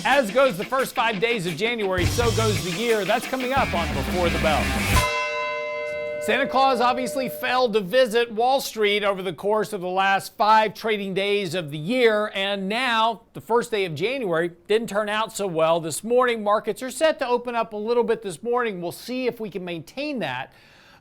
As goes the first 5 days of January, so goes the year. That's coming up on Before the Bell. Santa Claus obviously failed to visit Wall Street over the course of the last 5 trading days of the year, and now the first day of January didn't turn out so well. This morning, markets are set to open up a little bit this morning. We'll see if we can maintain that.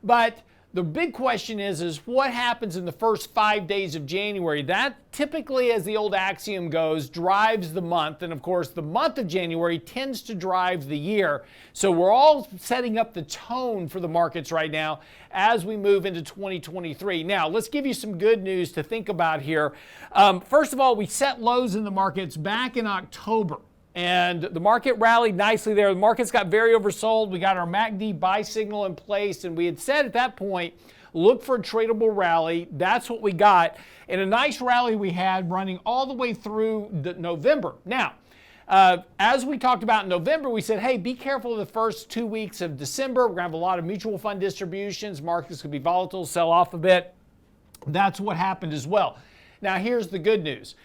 But the big question is what happens in the first 5 days of January? That typically, as the old axiom goes, drives the month. And of course, the month of January tends to drive the year. So we're all setting up the tone for the markets right now as we move into 2023. Now, let's give you some good news to think about here. First of all, we set lows in the markets back in October. And the market rallied nicely there. The markets got very oversold. We got our MACD buy signal in place. And we had said at that point, look for a tradable rally. That's what we got. And a nice rally we had running all the way through November. Now, as we talked about in November, we said, hey, be careful of the first 2 weeks of December. We're going to have a lot of mutual fund distributions. Markets could be volatile, sell off a bit. That's what happened as well. Now, here's the good news.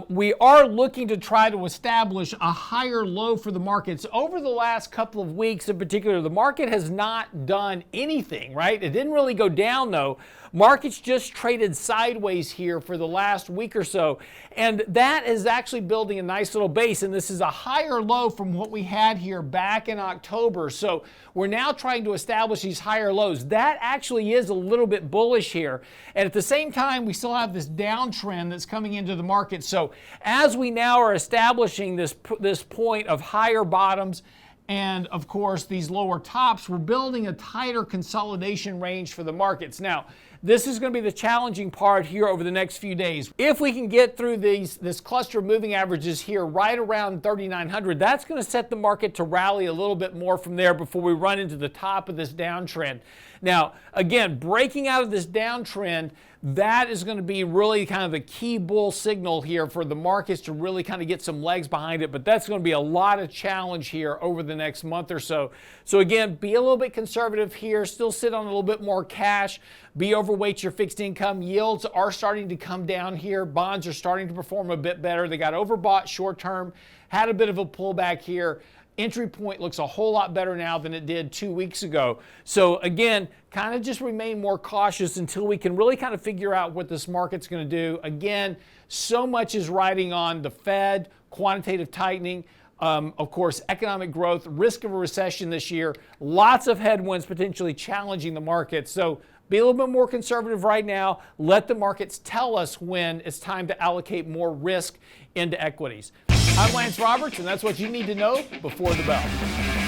We are looking to try to establish a higher low for the markets. Over the last couple of weeks in particular, the market has not done anything, right? It didn't really go down though. Markets just traded sideways here for the last week or so. And that is actually building a nice little base. And this is a higher low from what we had here back in October. So we're now trying to establish these higher lows. That actually is a little bit bullish here. And at the same time, we still have this downtrend that's coming into the market. So as we now are establishing this point of higher bottoms and of course these lower tops, we're building a tighter consolidation range for the markets. Now, this is going to be the challenging part here over the next few days. If we can get through this cluster of moving averages here right around 3,900, that's going to set the market to rally a little bit more from there before we run into the top of this downtrend. Now, again, breaking out of this downtrend, that is going to be really kind of the key bull signal here for the markets to really kind of get some legs behind it. But that's going to be a lot of challenge here over the next month or so. So again, be a little bit conservative here. Still sit on a little bit more cash. Be overweight your fixed income. Yields are starting to come down here. Bonds are starting to perform a bit better. They got overbought short term. Had a bit of a pullback here. Entry point looks a whole lot better now than it did 2 weeks ago. So again, kind of just remain more cautious until we can really kind of figure out what this market's going to do. Again, so much is riding on the Fed, quantitative tightening, of course, economic growth, risk of a recession this year, lots of headwinds potentially challenging the market. So be a little bit more conservative right now. Let the markets tell us when it's time to allocate more risk into equities. I'm Lance Roberts, and that's what you need to know before the bell.